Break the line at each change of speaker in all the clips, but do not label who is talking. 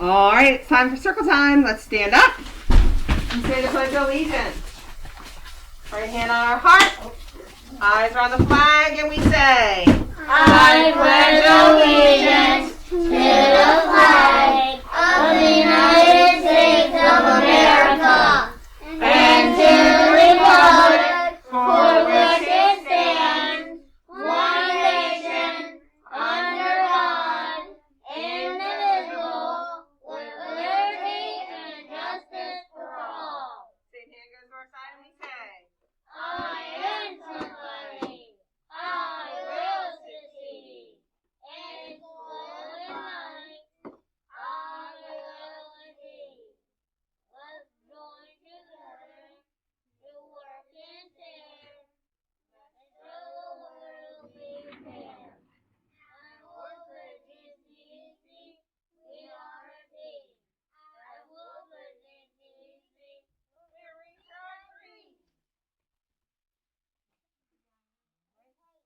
All right, it's time for circle time. Let's stand up and say the Pledge of Allegiance. Right hand on our heart, eyes are on the flag, and we say,
I pledge allegiance to the flag of the United States of America and to the republic for which it stands, one nation, under God, indivisible, with liberty and justice for all.
same hand goes to our side, and we say,
I am somebody. I will succeed. And full in might, I will indeed. Let's join together to work and share. Let's show the world we care. I will Virginia, we are a team. I will Virginia, we reach our dreams.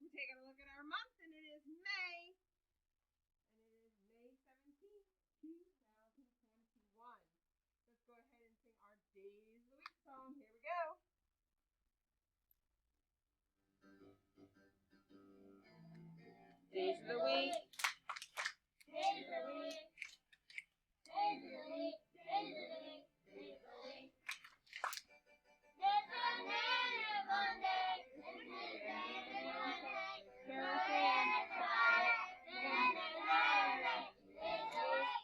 we're taking a look at our month, and it is May. And it is May 17th, 2021. Let's go ahead and sing our Days of the Week song. Here we go. Days of the Week.
Days of the week. Days of the week. Days of the week. Days of the week. There's Sunday and Monday. And Tuesday and Wednesday. Thursday and Friday. And then Saturday. Days of the week.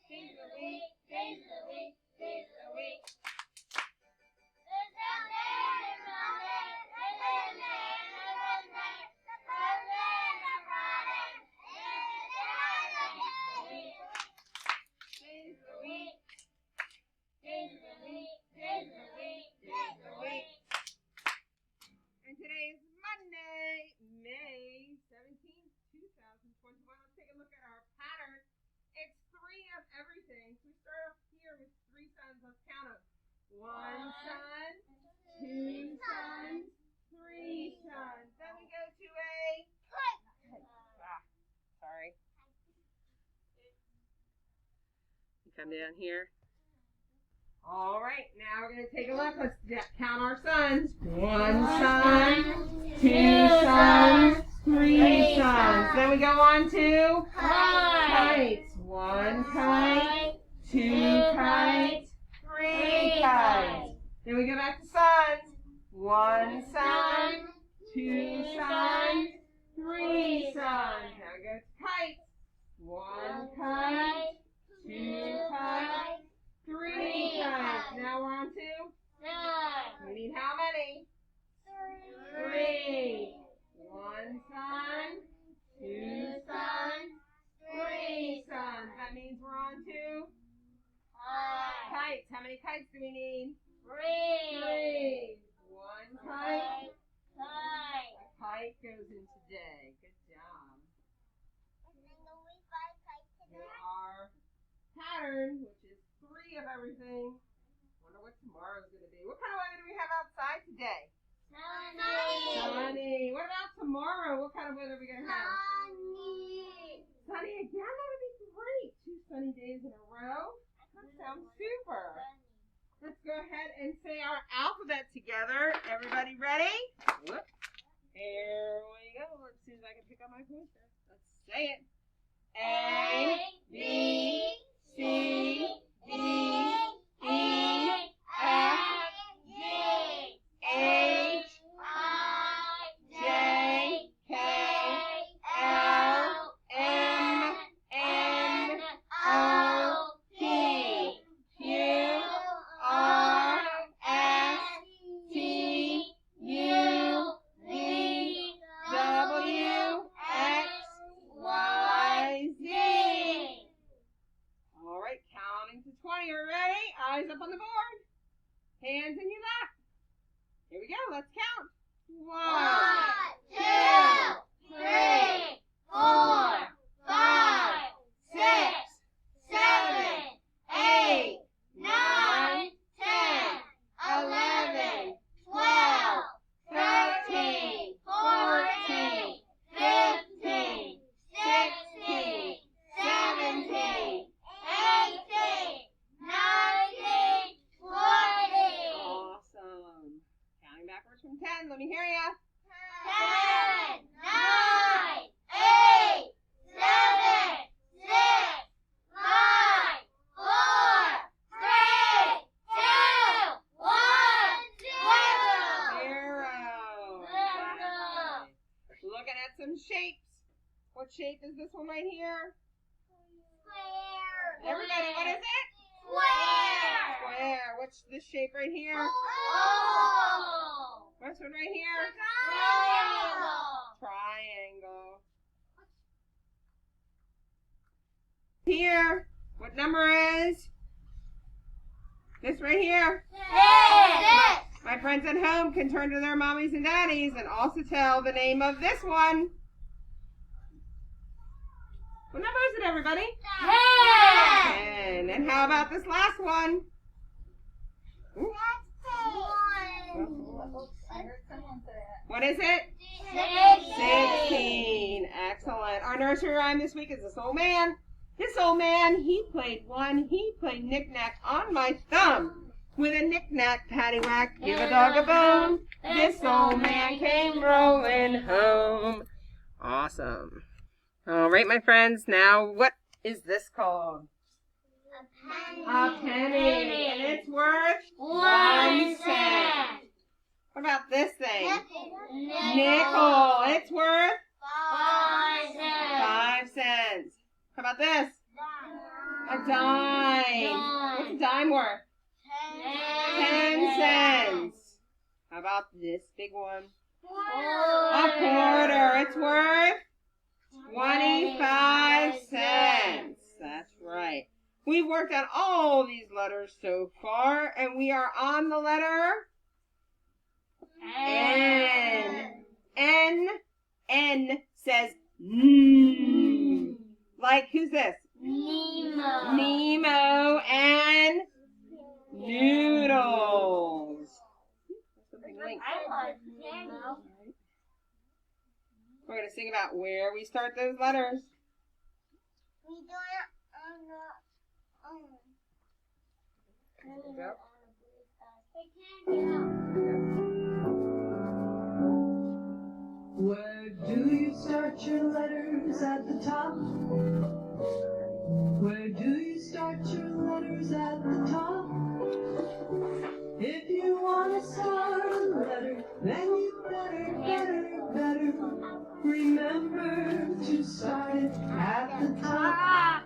Days of the week. Days of the week. Days of the week. Days of the week. There's Sunday and Monday. And Tuesday and Wednesday. Thursday and Friday. And then Saturday. Days of the week. Days of the week. Days of the week. Days of the week.
And today is Monday, May 17th, 2021. Let's take a look at our pattern. It's 3 of everything. So we start off here with 3 suns. Let's count them. 1 sun, 2 suns, 3 suns. Then we go to a... sorry. You come down here. All right, now we're going to take a look. Let's count our suns. 1 sun, 2 suns, 3 suns. Then we go on to kites. 1 kite, 2 kites, 3 kites. Then we go back to suns. 1 sun, 2 suns, 3 suns. Now we go to kites. 1 kite, 2 kites, 3 kites. Now we're on to, we need how many? 3. 1 sun, 2 suns, 3 suns. That means we're on to kites. How many kites do we need? 3. 1 kite. A kite goes in today. Good job. Here our pattern, which is 3 of everything. Wonder what tomorrow's going to be. What kind of weather do we have outside today? Sunny. What about tomorrow? What kind of weather are we going to have? Sunny again? That would be great. 2 sunny days in a row. That sounds super. Let's go ahead and say our alphabet together. Everybody ready? Whoop. Here we go. Let's see if I can pick up my pointer. Let's say it. A, B, C, D, E, F, H, J, K, L, M, N, O, P, Q, R, S, T, U, V, W, X, Y, Z. All right, counting to 20. Are we ready? Eyes up on the board. Hands in your lap. Here we go. Let's count. 1,
2, 3, 4, 5, 6, 7, 8, 9, 10, 11, 12, 13, 14, 15, 16,
shape is this one right here?
Square.
Everybody, what is it?
Square.
Square. What's this shape right here?
Oval.
What's one right here?
Triangle.
Triangle. Here, what number is? This right here.
Six.
My friends at home can turn to their mommies and daddies and also tell the name of this one. What number is it, everybody? 10. And how about this last one? Ooh. What is it? 16. Excellent. Our nursery rhyme this week is This Old Man. This old man, he played knick-knack on my thumb. With a knick-knack, paddywhack, give a dog a bone. This old man came rolling home. Awesome. All right, my friends. Now, what is this called? A penny. And it's worth 1 cent. What about this thing? Nickel. It's worth 5 cents. How about this? A dime. What's a dime worth? 10 cents. How about this big one? A quarter. It's worth 25 cents. That's right. We've worked on all these letters so far, and we are on the letter N. N says N. Like, who's this?
Nemo.
Nemo and noodles. Something like
I like Nemo.
We're going to sing about where we start those letters.
We do it on the
There you go.
Where do you start your letters at the top? Where do you start your letters at the top? If you want to start a letter, then you better remember to start it at the top.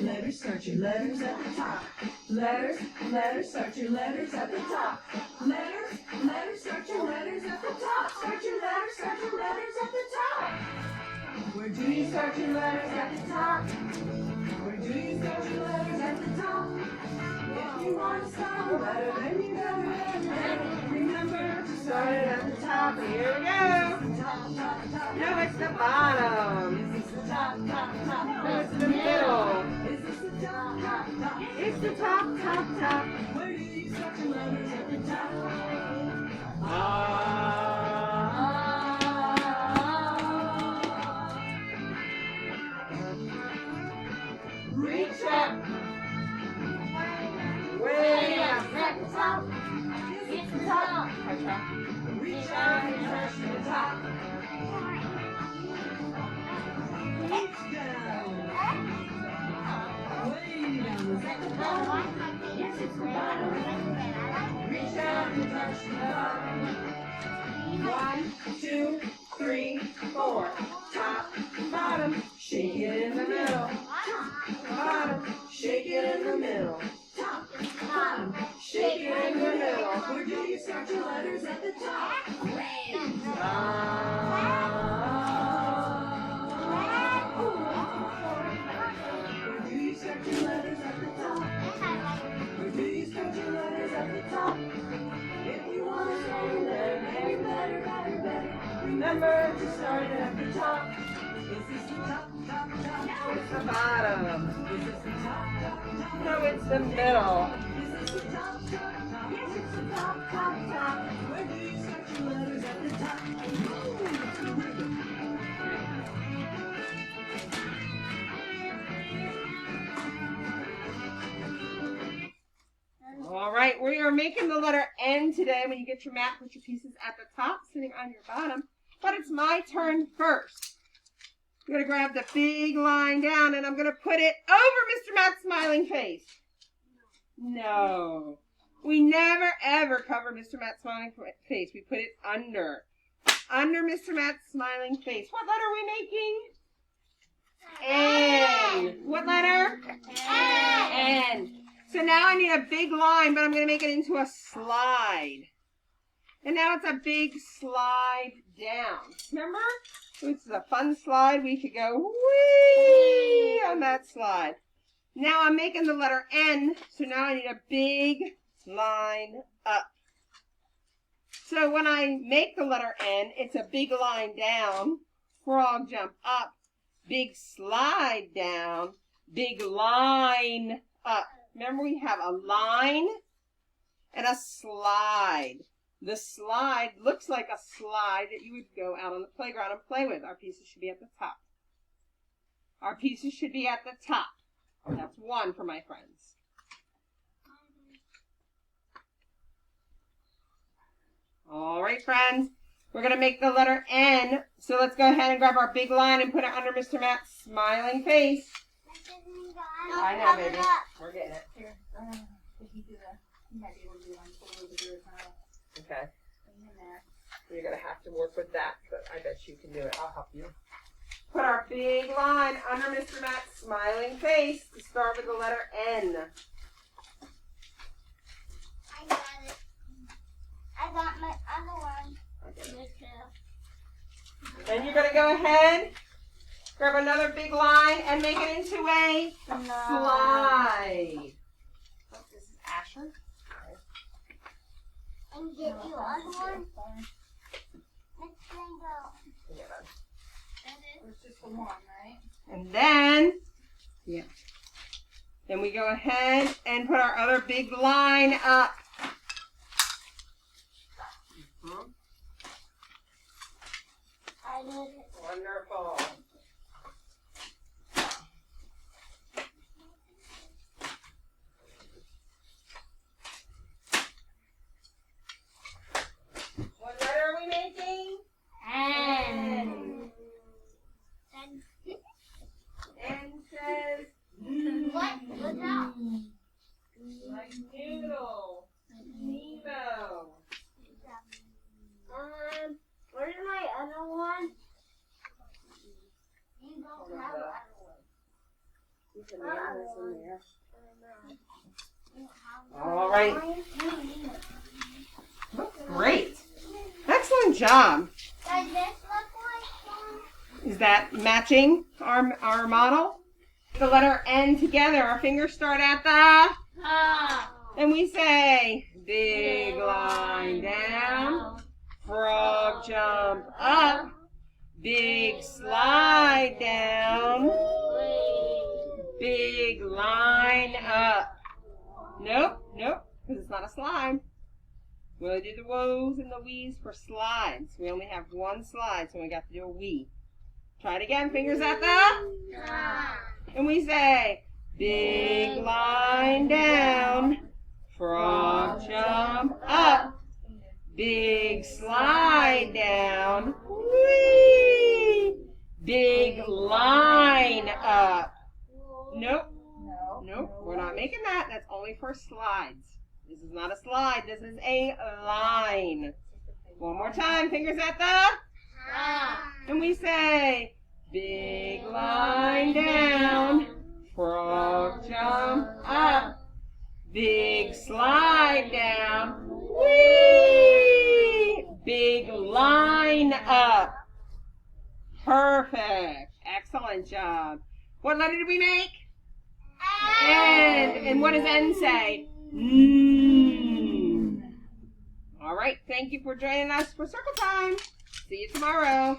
Letters, start your letters at the top. Letters, start your letters at the top. Letters, start your letters at the top. Start your letters at the top. Where do you start your letters at the top? Where do you start your letters at the top? If you want to start a letter, then you better remember to start it at the top.
Here we go. No, it's the bottom.
Is this the top?
No, it's the middle.
Is this the top?
It's the top.
Where do you start your letters at the top?
Reach up. Way up.
At the top. It's the top.
Reach out and touch the top. Reach down. Way down. Is that the bottom? Yes, it's the bottom. Reach out and touch the bottom.
1, 2, 3, 4. Top, bottom. Shake it in the middle. Bottom. Shake it in the middle.
Top, bottom,
Shake it in the middle.
where do you start your letters at the top? Where do you start your letters at the top? Where do you start your letters at the top? If you want to start a letter, then you better remember to start it at the top. Is this the top?
No, it's the bottom.
Is this the top?
No, it's the middle.
Is this the top? Yes, it's the top. Where do you start your letters at the top?
All right, we are making the letter N today. When you get your mat, put your pieces at the top, sitting on your bottom. But it's my turn first. I'm going to grab the big line down, and I'm going to put it over Mr. Matt's smiling face. No. We never ever cover Mr. Matt's smiling face. We put it under. Under Mr. Matt's smiling face. What letter are we making? N. What letter? N. So now I need a big line, but I'm going to make it into a slide. And now it's a big slide down. Remember? This is a fun slide. We could go whee on that slide. Now I'm making the letter N, so now I need a big line up. So when I make the letter N, it's a big line down, frog jump up, big slide down, big line up. Remember, we have a line and a slide. The slide looks like a slide that you would go out on the playground and play with. Our pieces should be at the top. Our pieces should be at the top. That's one for my friends. All right, friends. We're going to make the letter N. So let's go ahead and grab our big line and put it under Mr. Matt's smiling face. I know, baby. We're getting it.
Here, if you do that, you might be able to do one over the door.
Okay. You're going to have to work with that, but I bet you can do it. I'll help you. Put our big line under Mr. Matt's smiling face to start with the letter N.
I got it. I got my other one.
Then you're going to go ahead, grab another big line, and make it into a slide. Oh, this is Asher.
And get you other one. Let's go.
It's just the one, right?
And then, then we go ahead and put our other big line up.
I did it.
Wonderful. What letter are we making?
And
N says
what? What's that?
like noodle. Nemo.
Where's my other one? You don't have the other one.
All right. Great. Excellent job.
Does this look like
Is that matching our model? The letter N together. Our fingers start at the, and we say big line down, frog jump up, big slide down, big line up. Nope, because it's not a slide. We only do the woes and the wees for slides. We only have one slide, so we got to do a wee. Try it again. Fingers at the, and we say big line down, frog jump up, big slide down, whee, big line up. Nope, we're not making that. That's only for slides. This is not a slide. This is a line. One more time. Fingers at the, and we say big line down, frog jump up, big slide down, whee, big line up. Perfect. Excellent job. What letter did we make? N. And what does N say? All right. Thank you for joining us for circle time. See you tomorrow.